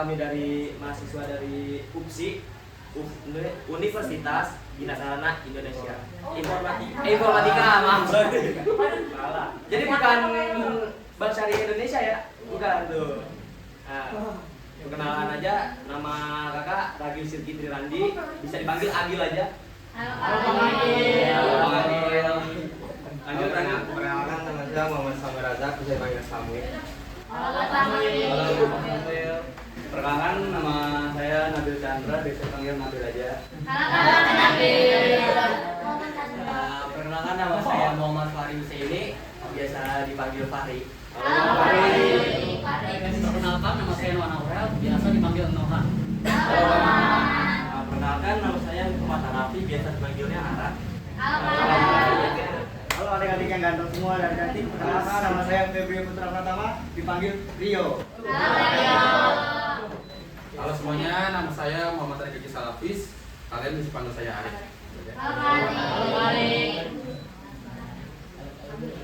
kami dari mahasiswa dari UPSI, Universitas Ginasarana Indonesia. Informatika, maaf. Salah. Jadi bukan Bank Syariah Indonesia ya? Bukan tuh. Nah, perkenalan aja, nama kakak Ragil Sirkitri Randi, bisa dipanggil Agil aja. Halo Agil. Agil Rangga. Perkenalkan, nama saya Muhammad Samir Razak, bisa dipanggil Samuel. Halo Samuel. Perkenalkan, nama saya Nabil Chandra, bisa dipanggil Nabil aja. Halo Nabil. Perkenalkan, nama saya Muhammad Fahri Husaini, biasa dipanggil Fahri. Halo Fahri. Perkenalkan, nama saya Noah Aurel, biasa dipanggil Noah. Perkenalkan, nama saya Muhammad Hanafi, biasa dipanggilnya Ara. Halo adik-adik yang ganteng semua dan cantik. Perkenalkan, nama saya Febrio Putra Pratama, dipanggil Rio. Halo semuanya, nama saya Muhammad Riki Salafis. Kalian bisa panggil saya Arif.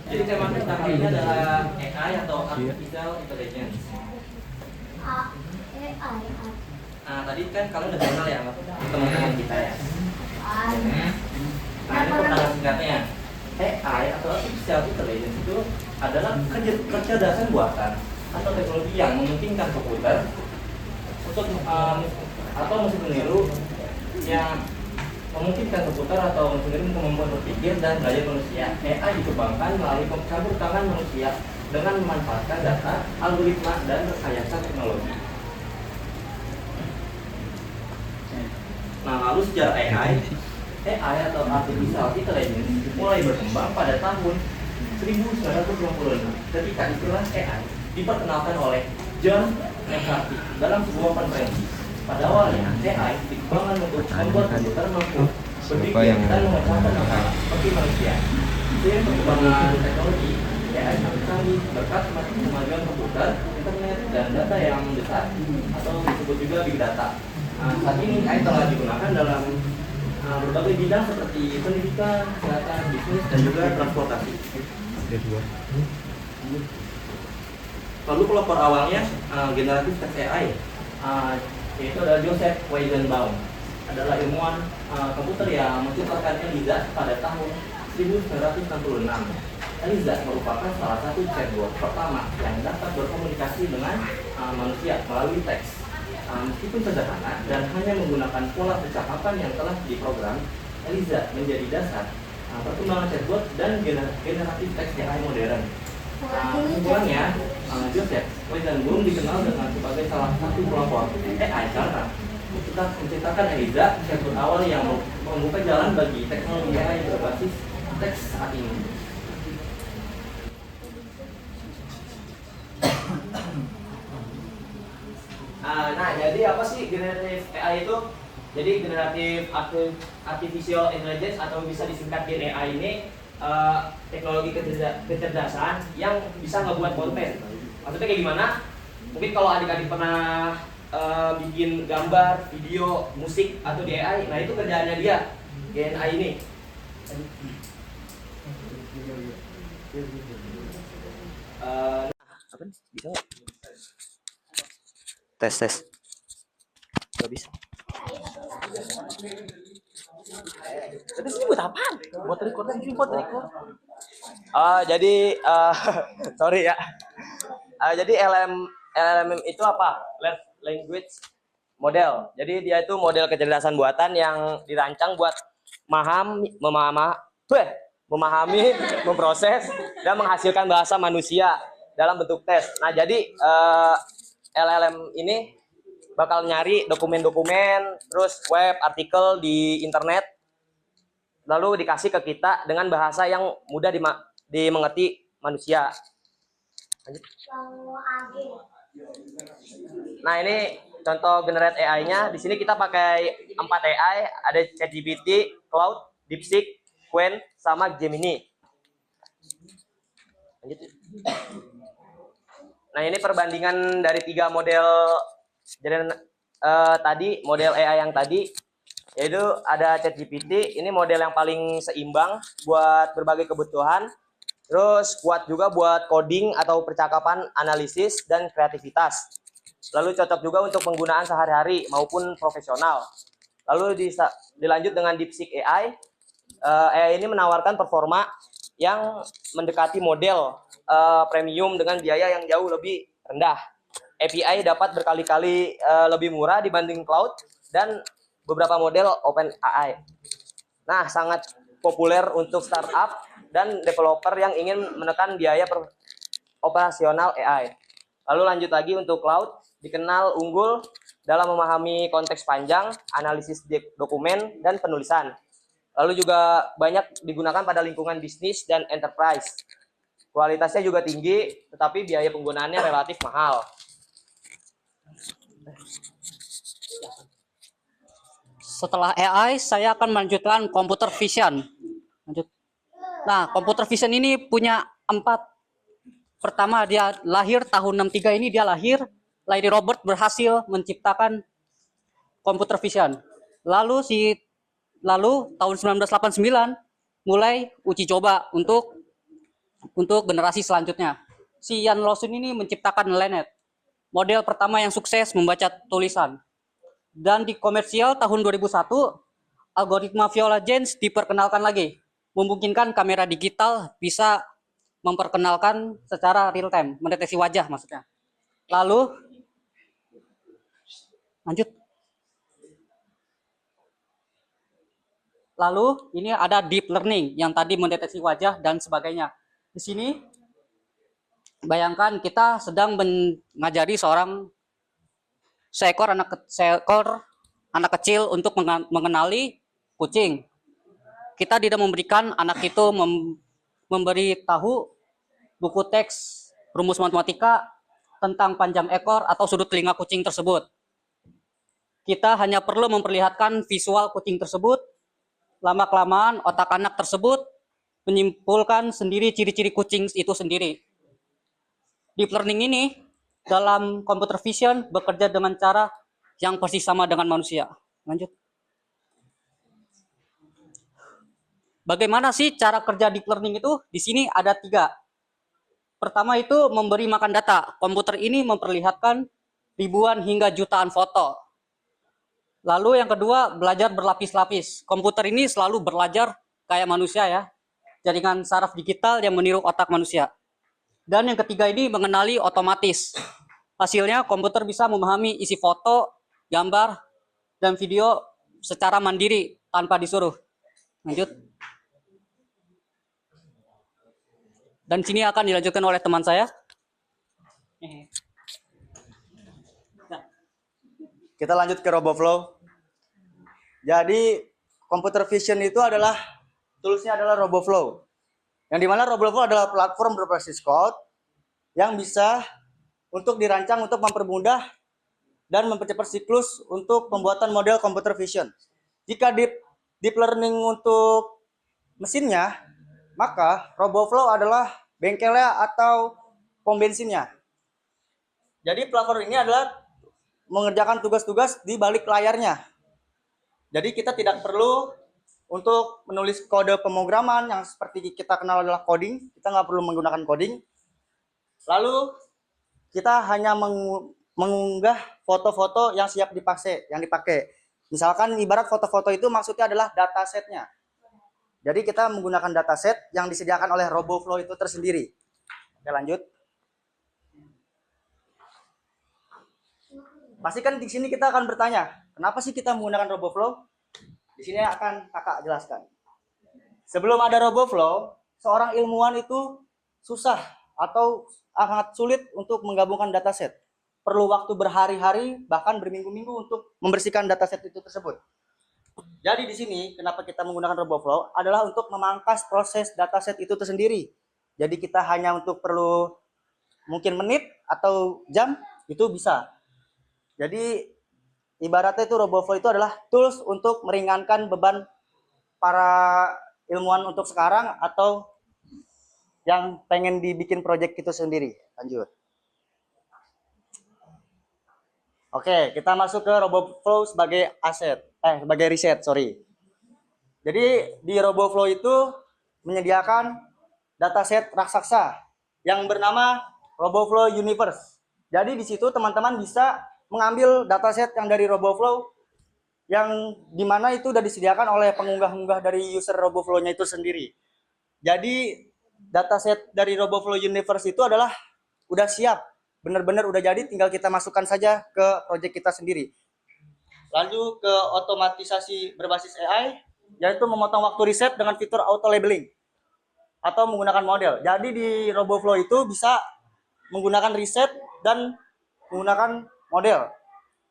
Jadi tema kita kali ini adalah AI atau Artificial Intelligence. Nah, tadi kan kalian udah kenal ya teman-teman kita ya. Nah, ini pertanyaan singkatnya. AI atau Artificial Intelligence itu adalah kecerdasan buatan atau teknologi yang memungkinkan komputer untuk atau mesin peniru yang memungkinkan komputer atau mesin peniru kemampuan berpikir dan belajar manusia. AI dikembangkan melalui campur tangan manusia dengan memanfaatkan data, algoritma, dan rekayasa teknologi. Nah, lalu sejarah AI atau Artificial Intelligence mulai berkembang pada tahun 1950 ketika istilah AI diperkenalkan oleh John McCarthy dalam sebuah konferensi. Pada awalnya, AI dikembangkan untuk membuat komputer mampu berpikir dan memecahkan masalah seperti manusia. Seiring perkembangan teknologi, AI semakin canggih berkat kemajuan komputer, internet, dan data yang besar atau disebut juga big data. Saat ini AI telah digunakan dalam berbagai bidang seperti pendidikan, kesehatan, bisnis, dan juga transportasi. Lalu pelopor awalnya generatif teks AI, yaitu adalah Joseph Weizenbaum, adalah ilmuwan komputer yang menciptakan ELIZA pada tahun 1966. ELIZA merupakan salah satu chatbot pertama yang dapat berkomunikasi dengan manusia melalui teks. Meskipun sederhana dan hanya menggunakan pola percakapan yang telah diprogram, ELIZA menjadi dasar perkembangan chatbot dan generatif teks AI modern. Kesimpulannya, Joseph Weizenbaum dikenal dengan sebagai salah satu pelopor AI karena menciptakan ELIZA, chatbot awal yang membuka jalan bagi teknologi AI berbasis teks saat ini. Nah, jadi apa sih generatif AI itu? Jadi generatif artificial intelligence atau bisa disingkat GAI ini teknologi kecerdasan yang bisa ngebuat konten. Maksudnya kayak gimana? Mungkin kalau adik-adik pernah bikin gambar, video, musik atau di AI, nah itu kerjaannya dia, GNI ini. Apa nih? Bisa nggak? Tes. Gak bisa. Tapi sini buat apa? Buat record lagi, buat record. Jadi sorry ya. Jadi LLM itu apa? Large Language Model. Jadi dia itu model kecerdasan buatan yang dirancang buat memahami, memproses, dan menghasilkan bahasa manusia dalam bentuk teks. Nah, jadi LLM ini bakal nyari dokumen-dokumen, terus web, artikel di internet, lalu dikasih ke kita dengan bahasa yang mudah dimengerti manusia. Lanjut. Nah, ini contoh generate AI-nya. Di sini kita pakai 4 AI, ada ChatGPT, Claude, DeepSeek, Qwen, sama Gemini. Lanjut. Nah, ini perbandingan dari 3 model tadi, model AI yang tadi, yaitu ada ChatGPT, ini model yang paling seimbang buat berbagai kebutuhan, terus kuat juga buat coding atau percakapan, analisis, dan kreativitas. lalu cocok juga untuk penggunaan sehari-hari maupun profesional. Lalu dilanjut dengan DeepSeek AI. AI ini menawarkan performa yang mendekati model premium dengan biaya yang jauh lebih rendah. API dapat berkali-kali lebih murah dibanding cloud dan beberapa model OpenAI. Nah, sangat populer untuk startup dan developer yang ingin menekan biaya operasional AI. Lalu lanjut lagi untuk cloud, dikenal unggul dalam memahami konteks panjang, analisis dokumen, dan penulisan. Lalu juga banyak digunakan pada lingkungan bisnis dan enterprise. Kualitasnya juga tinggi, tetapi biaya penggunaannya relatif mahal. Setelah AI, saya akan melanjutkan computer vision. Nah, computer vision ini punya 4. Pertama, dia lahir tahun 63 ini, dia lahir Larry Robert berhasil menciptakan computer vision. Lalu tahun 1989 mulai uji coba untuk generasi selanjutnya. Si Ian Lawson ini menciptakan LeNet, model pertama yang sukses membaca tulisan. Dan di komersial tahun 2001, algoritma Viola Gens diperkenalkan lagi, memungkinkan kamera digital bisa memperkenalkan secara real time, mendeteksi wajah maksudnya. Lalu lanjut. Lalu ini ada deep learning yang tadi mendeteksi wajah dan sebagainya. Di sini bayangkan kita sedang mengajari seekor anak kecil untuk mengenali kucing. Kita tidak memberikan anak itu memberi tahu buku teks rumus matematika tentang panjang ekor atau sudut telinga kucing tersebut. Kita hanya perlu memperlihatkan visual kucing tersebut. Lama-kelamaan otak anak tersebut menyimpulkan sendiri ciri-ciri kucing itu sendiri. Deep learning ini dalam computer vision bekerja dengan cara yang persis sama dengan manusia. Lanjut. Bagaimana sih cara kerja deep learning itu? Di sini ada 3. Pertama itu memberi makan data. Komputer ini memperlihatkan ribuan hingga jutaan foto. Lalu yang kedua, belajar berlapis-lapis. Komputer ini selalu belajar kayak manusia ya. Jaringan saraf digital yang meniru otak manusia. Dan yang ketiga ini mengenali otomatis. Hasilnya komputer bisa memahami isi foto, gambar, dan video secara mandiri tanpa disuruh. Lanjut. Dan sini akan dilanjutkan oleh teman saya. Kita lanjut ke RoboFlow. Jadi computer vision itu adalah toolsnya adalah RoboFlow. Yang dimana RoboFlow adalah platform berbasis code yang bisa untuk dirancang untuk mempermudah dan mempercepat siklus untuk pembuatan model computer vision. Jika deep learning untuk mesinnya, maka RoboFlow adalah bengkelnya atau pom bensinnya. Jadi platform ini adalah mengerjakan tugas-tugas di balik layarnya. Jadi kita tidak perlu untuk menulis kode pemrograman yang seperti kita kenal adalah coding. Kita nggak perlu menggunakan coding. Lalu kita hanya mengunggah foto-foto yang siap dipakai. Misalkan ibarat foto-foto itu maksudnya adalah datasetnya. Jadi kita menggunakan dataset yang disediakan oleh RoboFlow itu tersendiri. Oke, lanjut. Pasti kan di sini kita akan bertanya, kenapa sih kita menggunakan RoboFlow? Di sini akan kakak jelaskan. Sebelum ada RoboFlow, seorang ilmuwan itu susah atau sangat sulit untuk menggabungkan dataset. Perlu waktu berhari-hari, bahkan berminggu-minggu untuk membersihkan dataset itu tersebut. Jadi di sini kenapa kita menggunakan RoboFlow adalah untuk memangkas proses dataset itu tersendiri. Jadi kita hanya untuk perlu mungkin menit atau jam itu bisa. Jadi ibaratnya itu RoboFlow itu adalah tools untuk meringankan beban para ilmuwan untuk sekarang atau yang pengen dibikin project itu sendiri. Lanjut. Oke, kita masuk ke RoboFlow sebagai sebagai riset, sorry. Jadi di RoboFlow itu menyediakan dataset raksasa yang bernama RoboFlow Universe. Jadi di situ teman-teman bisa mengambil dataset yang dari RoboFlow yang dimana itu udah disediakan oleh pengunggah-unggah dari user RoboFlow-nya itu sendiri. Jadi dataset dari RoboFlow Universe itu adalah udah siap, benar-benar udah jadi, tinggal kita masukkan saja ke project kita sendiri. Lalu ke otomatisasi berbasis AI, yaitu memotong waktu riset dengan fitur auto labeling atau menggunakan model. Jadi di RoboFlow itu bisa menggunakan riset dan menggunakan model.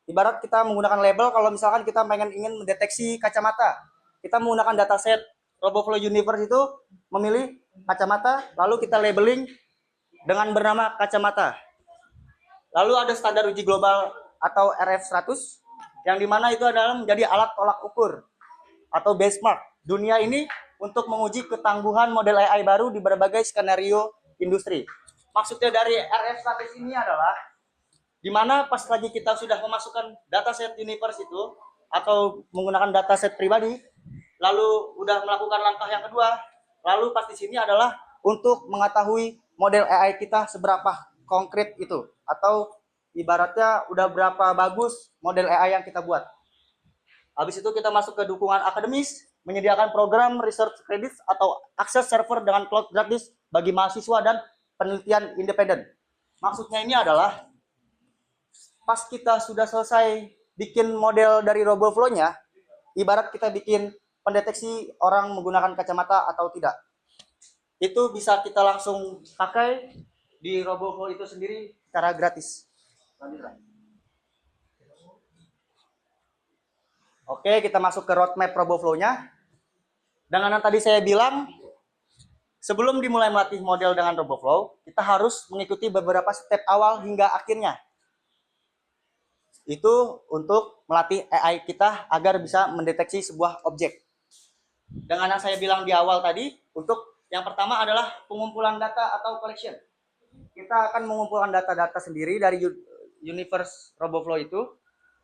Ibarat kita menggunakan label, kalau misalkan kita ingin mendeteksi kacamata, kita menggunakan dataset RoboFlow Universe itu memilih kacamata, lalu kita labeling dengan bernama kacamata. Lalu ada standar uji global atau RF100, yang dimana itu adalah menjadi alat tolak ukur atau benchmark dunia ini untuk menguji ketangguhan model AI baru di berbagai skenario industri. Maksudnya dari RF100 ini adalah dimana pas lagi kita sudah memasukkan dataset universe itu atau menggunakan dataset pribadi, lalu udah melakukan langkah yang kedua, lalu pas di sini adalah untuk mengetahui model AI kita seberapa konkret itu, atau ibaratnya udah berapa bagus model AI yang kita buat. Habis itu kita masuk ke dukungan akademis, menyediakan program research credits atau akses server dengan cloud gratis bagi mahasiswa dan penelitian independen. Maksudnya ini adalah pas kita sudah selesai bikin model dari RoboFlow-nya, ibarat kita bikin pendeteksi orang menggunakan kacamata atau tidak, itu bisa kita langsung pakai di RoboFlow itu sendiri secara gratis. Oke, kita masuk ke roadmap RoboFlow-nya. Dengan yang tadi saya bilang, sebelum dimulai melatih model dengan RoboFlow, kita harus mengikuti beberapa step awal hingga akhirnya. Itu untuk melatih AI kita agar bisa mendeteksi sebuah objek. Dengan yang saya bilang di awal tadi, untuk yang pertama adalah pengumpulan data atau collection. Kita akan mengumpulkan data-data sendiri dari universe RoboFlow itu.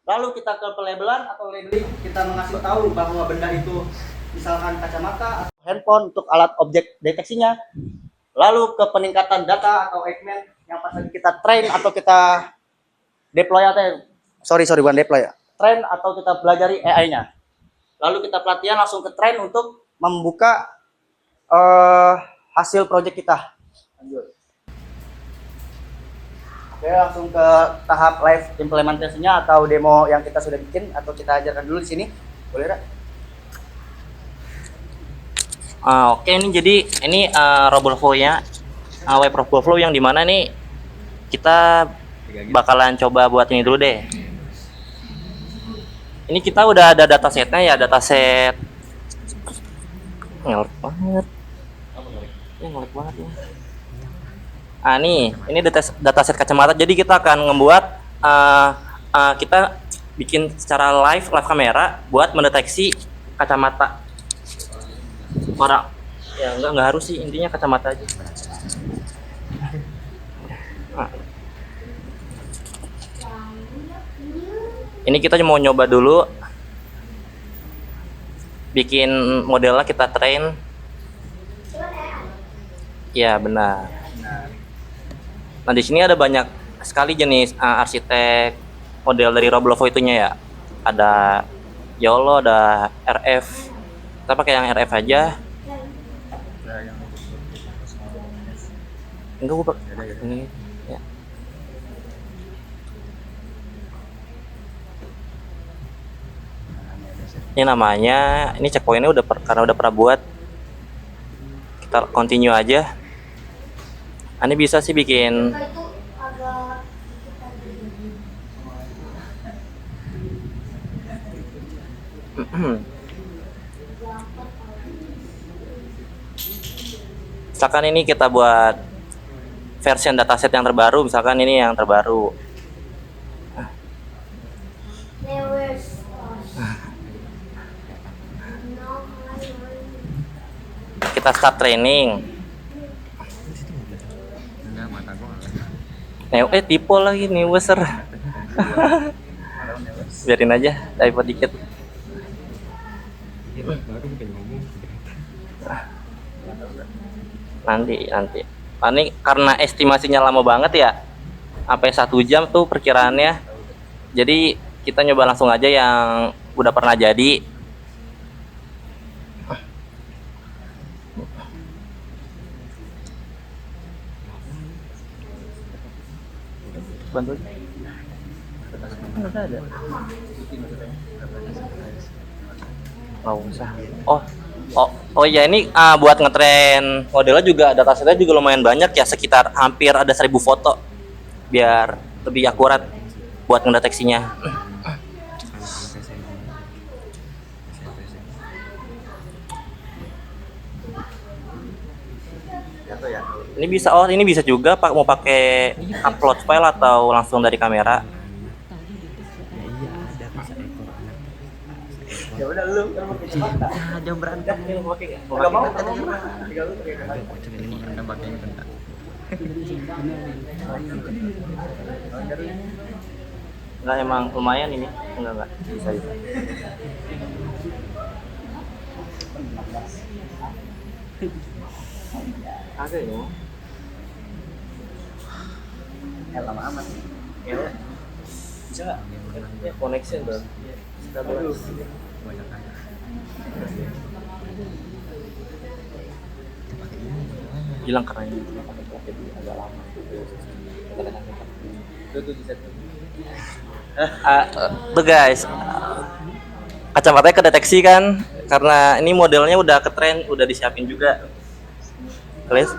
Lalu kita ke pelabelan atau labeling, kita mengasih tahu bahwa benda itu misalkan kacamata atau handphone untuk alat objek deteksinya. Lalu ke peningkatan data atau augment yang pas lagi kita train atau kita deploy atau bukan deploy ya. Train atau kita pelajari AI-nya. Lalu kita pelatihan langsung ke train untuk membuka hasil project kita. Lanjut. Oke, langsung ke tahap live implementasinya atau demo yang kita sudah bikin atau kita ajarkan dulu di sini. Boleh, Ra? Oke, ini jadi ini RoboFlow-nya, web RoboFlow yang dimana nih kita bakalan coba buat ini dulu deh. Ini kita udah ada datasetnya ya, dataset ngelik banget. Ngelik banget ya. Nih, ini dataset kacamata. Jadi kita akan membuat kita bikin secara live kamera buat mendeteksi kacamata orang. Ya enggak harus sih, intinya kacamata aja. Ini kita mau nyoba dulu bikin modelnya, kita train. Ya benar. Nah di sini ada banyak sekali jenis arsitek model dari RoboFlow itunya ya. Ada YOLO, ada RF. Kita pakai yang RF aja. Enggak, gue pakai ini. Ya. Ini namanya, ini checkpointnya karena udah pernah buat. Kita continue aja. Ini bisa sih bikin misalkan ini kita buat version dataset yang terbaru, misalkan ini yang terbaru. Kita start training. Tipe lagi nih besar. Biarin aja, typo dikit. Nanti. Ini karena estimasinya lama banget ya. sampai 1 jam tuh perkiraannya. Jadi kita nyoba langsung aja yang udah pernah jadi. Bantu aja. Nggak usah. Oh ya, ini buat ngetren modelnya juga datasetnya juga lumayan banyak ya, sekitar hampir ada 1.000 foto biar lebih akurat buat ngedeteksinya. Ini bisa juga mau pakai upload file atau langsung dari kamera. Ya udah lu kan pakai kacamata. Jam berantem nih pakai. Enggak mau, tinggal lu pakai kacamata. Enggak, emang lumayan ini. Enggak bisa. Ada ya. Lama amat. Ya. Bisa enggak? Ya, connection bro. Hilang karena ini agak lama. Tuh guys, kacamatanya kedeteksi kan, karena ini modelnya udah ketren, udah disiapin juga. Kalian?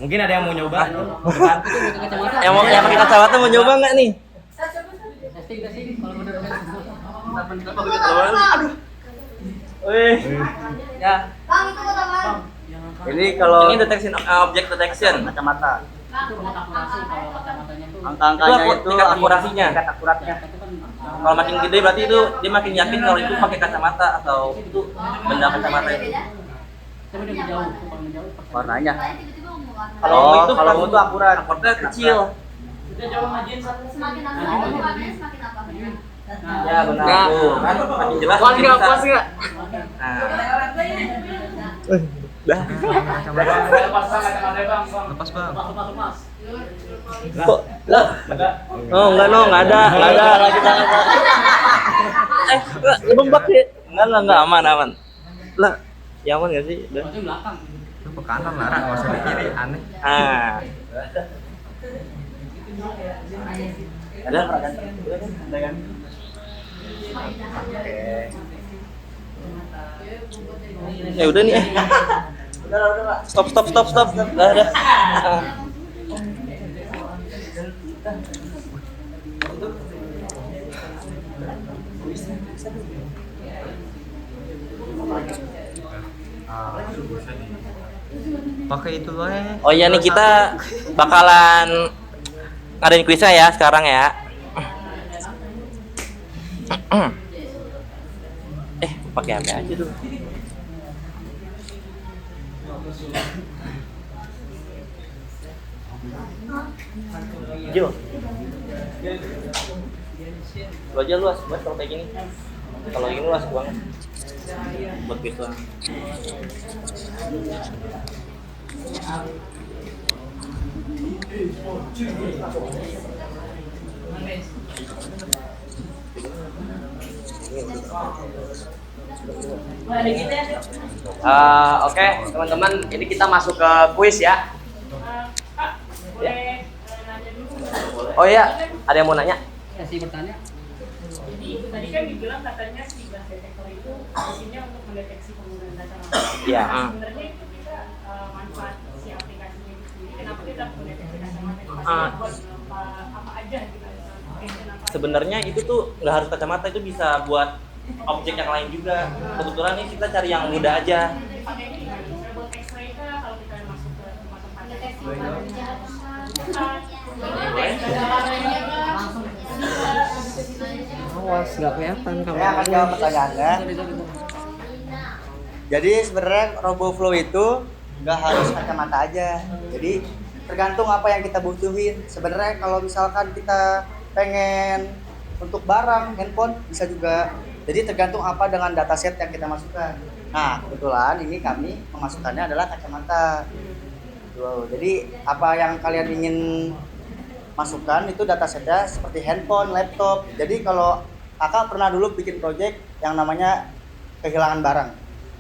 Mungkin ada yang mau nyoba? yang pakai kacamata mau nyoba nggak nih? Ya. Bang, itu kota Bang. Ini kalau Ini detection, object detection. kacamata, Bang, akurasi kalau kacamatanya tuh. angka-angkanya Itu itu tingkat akurasinya. tingkat akuratnya. Kalau makin gede berarti itu dia makin yakin kalau itu pakai kacamata atau itu benda kacamata itu. Coba dari jauh, kalau menjauh. Warnanya. Kalau Oh, itu kalau itu akurat. Akuratnya kecil. Semakin apa ukurannya semakin apa? Ya benar tuh. Kan makin jelas. Puas makin nggak? bisa. Puas nggak? Nah. Lepas bang. Kok? Lah. Oh, enggak nggak ada. Bembak sih. Enggak aman. Lah, ya aman nggak sih? Udah. Itu belakang. Itu ke kanan Lara, nggak usah di kiri, aneh. Ada? Ada kan? Ya udah nih. Udah. Stop. Udah. Pakai itu loh. Oh iya nih, kita bakalan ngadain kuisnya ya sekarang ya. Pakai HP aja dulu. Jo. Lu aja luas buat kalau kayak gini. Kalau ini luas banget. Buat kuis doang. Oke, teman-teman, ini kita masuk ke kuis ya. Oh iya, ada yang mau nanya? Ya sih bertanya. Tadi kan dibilang katanya si gas detektor itu fungsinya untuk mendeteksi penggunaan kacamata. Iya. Sebenarnya itu bisa manfaat si aplikasinya itu sendiri. Kenapa kita mendeteksi kacamata itu buat apa aja gitu? Sebenarnya itu tuh nggak harus kacamata, itu bisa buat objek yang lain juga. Kebetulan nih kita cari yang mudah aja. Pakainya gimana? Bisa buat X-ray kah kalau kita masuk ke tempat-tempat Deteksi Awas, nggak kelihatan Saya akan jawab pertanyaannya. Jadi sebenarnya RoboFlow itu nggak harus kacamata aja. Jadi tergantung apa yang kita butuhin. Sebenarnya kalau misalkan kita pengen untuk barang handphone bisa juga. Jadi tergantung apa dengan dataset yang kita masukkan. Nah kebetulan ini kami memasukkannya adalah kacamata. Tuh, jadi apa yang kalian ingin masukkan itu datasetnya seperti handphone, laptop. Jadi kalau kakak pernah dulu bikin project yang namanya kehilangan barang.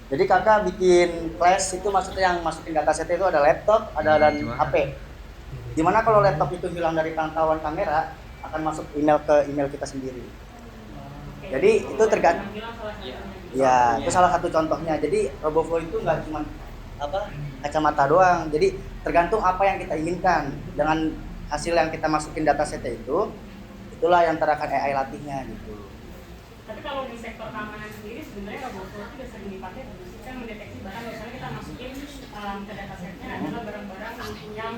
Jadi kakak bikin flash itu maksudnya yang masukin datasetnya itu ada laptop, ada dan HP. Dimana kalau laptop itu hilang dari pantauan kamera akan masuk email ke email kita sendiri. Jadi itu tergantung. Ya, itu salah satu contohnya. Jadi RoboFlow itu nggak cuma kacamata doang. Jadi tergantung apa yang kita inginkan dengan hasil yang kita masukin datasetnya itu, itulah yang akan AI latihnya gitu. Tapi kalau di sektor keamanan sendiri sebenarnya RoboFlow itu udah sering dipakai untuk kan mendeteksi barang, misalnya kita masukin ke datasetnya adalah barang-barang yang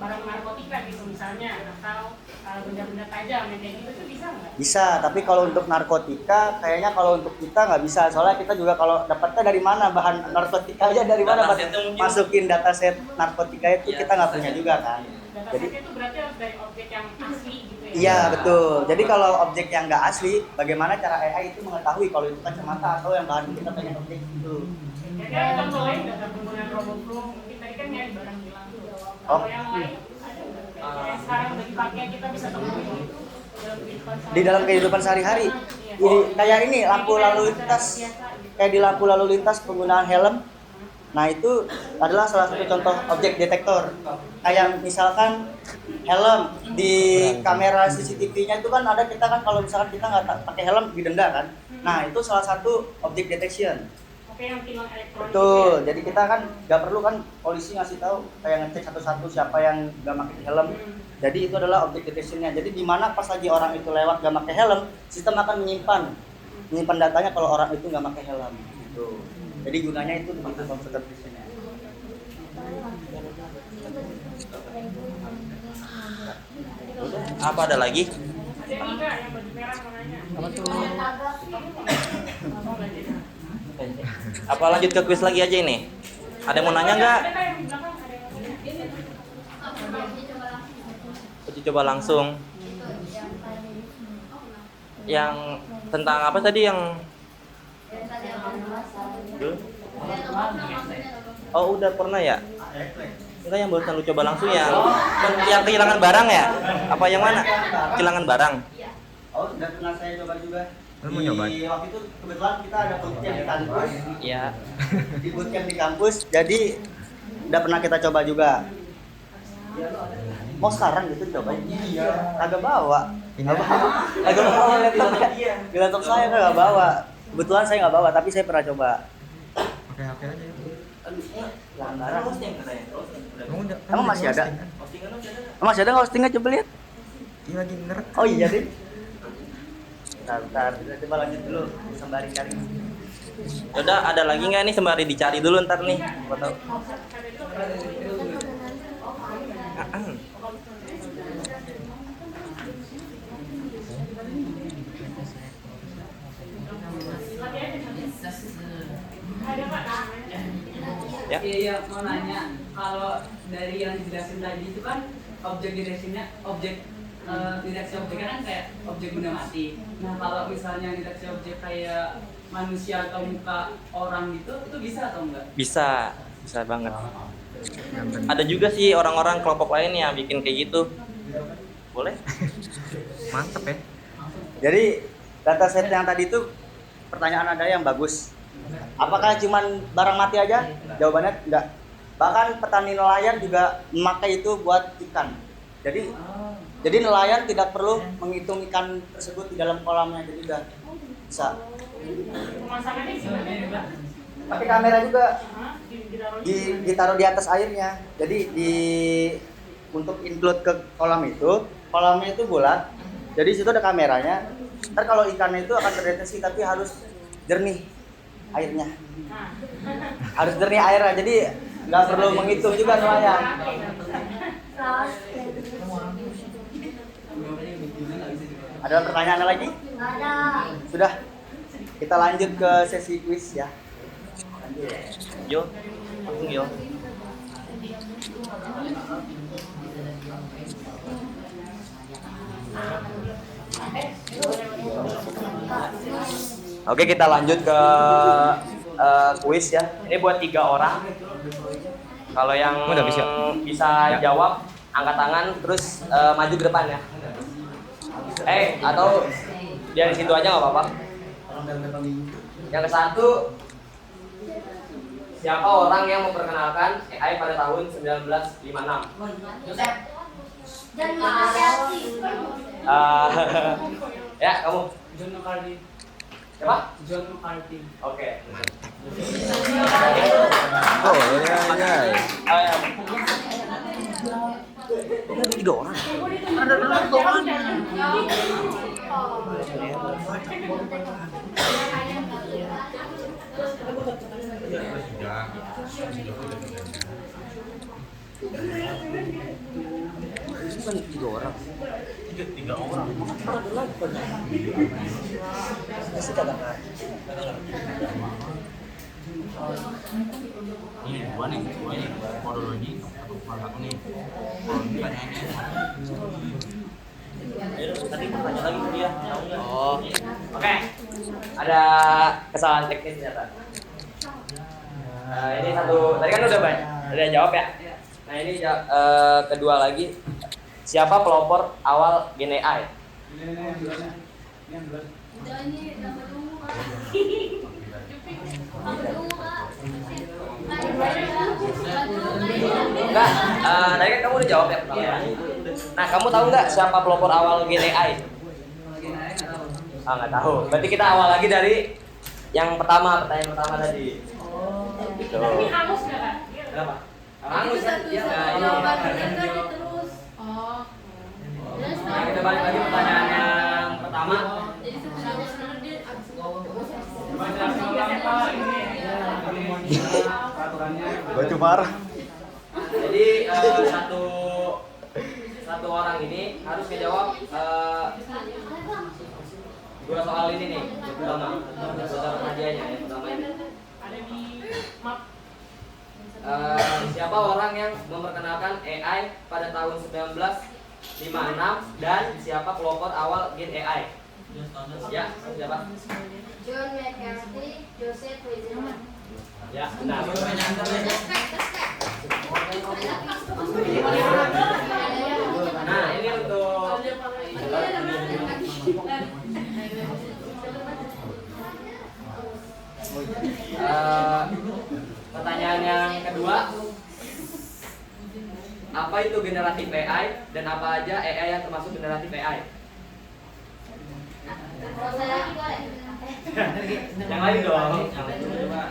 barang narkotika gitu misalnya, atau benda-benda tajam yang kayak gitu tuh bisa nggak? Bisa, tapi kalau untuk narkotika kayaknya kalau untuk kita nggak bisa, soalnya kita juga kalau dapatnya dari mana bahan narkotika aja dari mana masukin dataset narkotika itu kita nggak punya juga kan. Jadi itu berarti harus dari objek yang asli gitu ya? iya betul. Jadi kalau objek yang nggak asli, bagaimana cara AI itu mengetahui kalau itu kacamata atau yang bahan kita pengen objek itu? Kira-kira contoh lain data penggunaan RoboFlow mungkin tadi kan nyari barang hilang. Kalau yang lain ada nggak? Yang sekarang udah dipakai kita bisa temuin gitu Di dalam kehidupan sehari-hari. Kayak ini lampu lalu lintas, kayak di lampu lalu lintas penggunaan helm. Nah itu adalah salah satu contoh objek detektor. Kayak misalkan helm di kamera CCTV-nya itu kan ada, kita kan kalau misalkan kita nggak pakai helm didenda kan. Nah itu salah satu objek detection. Oke, yang tilang elektronik. Betul. Jadi kita kan nggak perlu kan polisi ngasih tahu kayak ngecek satu-satu siapa yang nggak pakai helm. Jadi itu adalah objek detection-nya. Jadi di mana pas lagi orang itu lewat nggak pakai helm, sistem akan menyimpan datanya kalau orang itu nggak pakai helm. Gitu. Jadi gunanya itu untuk computer vision-nya. Apa ada lagi? Ada yang enggak yang baju merah mau nanya? Apa lanjut ke kuis lagi aja ini? Ada yang mau nanya nggak? Ada yang di belakang, ada yang mau nanya. Uji coba langsung. Yang tentang apa tadi yang? Oh udah pernah ya? Enggak, yang barusan lu coba langsung yang kehilangan barang ya? Apa yang mana? Kehilangan barang. Oh, sudah pernah saya coba juga. Mau nyoba? Waktu itu kebetulan kita ada bootcamp di kampus. Iya. Di bootcamp di kampus, jadi udah pernah kita coba juga. Mau sekarang gitu cobain? Iya. Agak bawa. Agak bawa laptop. Di laptop saya nggak bawa. Kebetulan saya nggak bawa, tapi saya pernah coba. Oke aja. Langgaran. Emang Emang masih ada? Masih ada nggak hostingnya, coba lihat. Iya lagi ngerek. Oh iya deh. Bentar, kita coba lanjut dulu sembari cari. Udah ada lagi nggak nih, sembari dicari dulu ntar nih. Gua tahu. Ya. Iya, mau nanya, kalau dari yang dijelasin tadi itu kan objek deteksinya, deteksi objeknya kan kayak objek benda mati. Nah kalau misalnya deteksi objek kayak manusia atau muka orang gitu, itu bisa atau enggak? Bisa banget. Ada juga sih orang-orang kelompok lain yang bikin kayak gitu. Boleh? Mantep ya. Jadi dataset yang tadi itu pertanyaan ada yang bagus. Apakah cuman barang mati aja? Jawabannya enggak. Bahkan petani nelayan juga memakai itu buat ikan. Jadi nelayan tidak perlu menghitung ikan tersebut di dalam kolamnya, jadi udah bisa. Pemasangannya gimana? Pakai kamera juga, Ditaruh ditaruh di atas airnya. Jadi untuk include ke kolam itu, kolamnya itu bulat. Jadi situ ada kameranya. Ntar kalau ikannya itu akan terdeteksi, tapi harus jernih airnya. Harus jernih airnya. Jadi nggak perlu menghitung juga nelayan. Ada pertanyaan lagi? Ada. Sudah. Kita lanjut ke sesi kuis ya. Yo, langsung yo. Oke, kita lanjut ke kuis ya. Ini buat 3 orang. Kalau yang Udah bisa. bisa jawab angkat tangan terus maju ke depan ya. Atau dari situ aja nggak apa-apa. Yang ke satu, siapa orang yang memperkenalkan AI pada tahun 1956? Dan makasih. Ya, kamu. John McCarthy. Siapa? John McCarthy. Oke. Oh, ya, ya. Oh, ya. Tiga orang. Tiga orang. Ini dua nih, kodologi atau nih. Tadi bertanya lagi ke dia, tahu nggak? Oh, oke. Ada kesalahan teknis ternyata. Ini satu, tadi kan udah banyak, udah jawab ya. Nah ini kedua lagi, siapa pelopor awal Gen AI? Enggak, tadi kan kamu udah jawab ya pertama. Nah, kamu tahu nggak siapa pelopor awal Gen AI? Nggak tahu. Berarti kita awal lagi dari yang pertama, pertanyaan pertama tadi. Gitu. Ini hangus nggak Kak? Kenapa? Hangus kan? Iya, Terus. Oh. Terus Nah, kita balik lagi pertanyaan yang pertama. jadi sebenarnya dia Baju parah. Jadi satu orang ini harus ngejawab dua soal ini nih. Yang pertama, soal hadiahnya. Yang pertama ini. Ada di map. Siapa orang yang memperkenalkan AI pada tahun 1956 dan siapa pelopor awal Gen AI? Ya, siapa? John McCarthy, Joseph Weizenbaum. Ya, benar. Nah, ini untuk pertanyaan yang kedua. Apa itu generatif AI dan apa aja AI yang termasuk generatif AI? Kalau saya lagi boleh. Yang lain dong. Yang lain coba.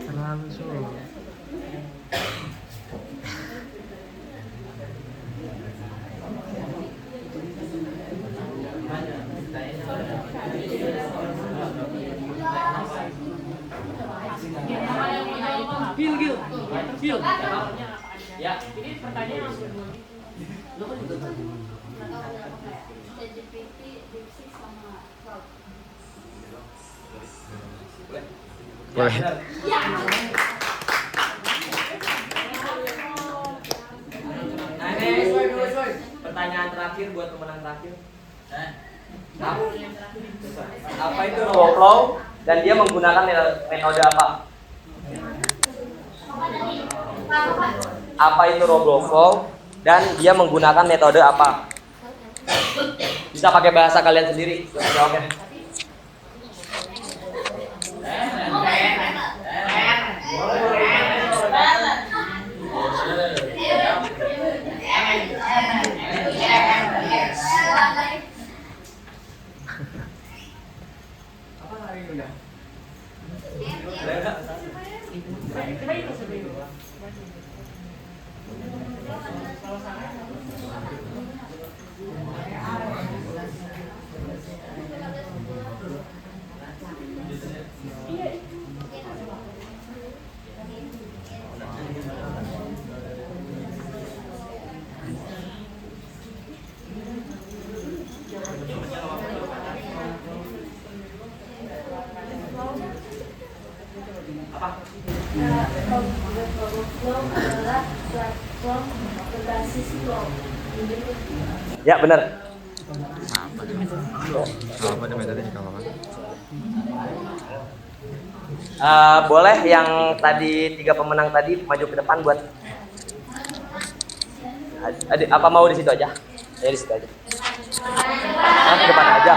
Terlalu sulit. Ya. Ini pertanyaan langsung dua. ChatGPT, DeepSeek sama Cloud. Boleh. Boleh. Ya, benar. Nah, ini pertanyaan terakhir buat pemenang terakhir. Apa itu RoboFlow dan dia menggunakan metode apa? Apa itu RoboFlow dan dia menggunakan metode apa? Bisa pakai bahasa kalian sendiri jawabnya. Coba itu sebelum. RoboFlow adalah platform berbasis blog Ya benar. Apa ada metodenya kalau apa? Boleh yang tadi 3 pemenang tadi maju ke depan buat. Apa mau di situ aja? Ya di situ aja. Nah, ke depan aja.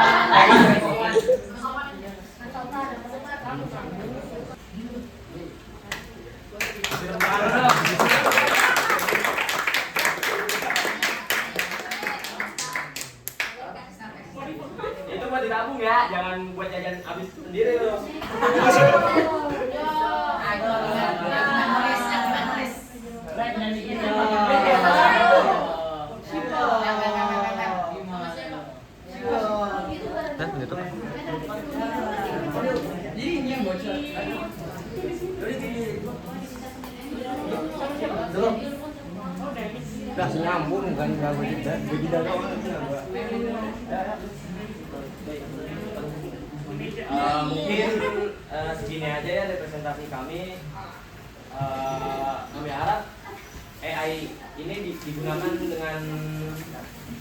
Itu buat ditabung ya, jangan buat jajan habis sendiri loh. YouTube. Udah nyambung kan kalau begitu Mungkin segini aja ya representasi kami. Kami harap AI ini digunakan dengan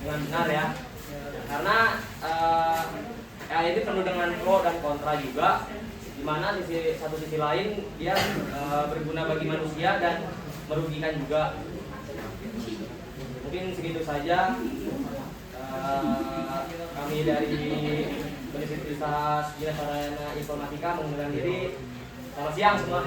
benar ya, karena AI ini penuh dengan pro dan kontra juga, dimana satu sisi lain dia berguna bagi manusia dan merugikan juga. Mungkin segitu saja. Kami dari Universitas Gina Sarjana Informatika mengundurkan diri. Selamat siang semua.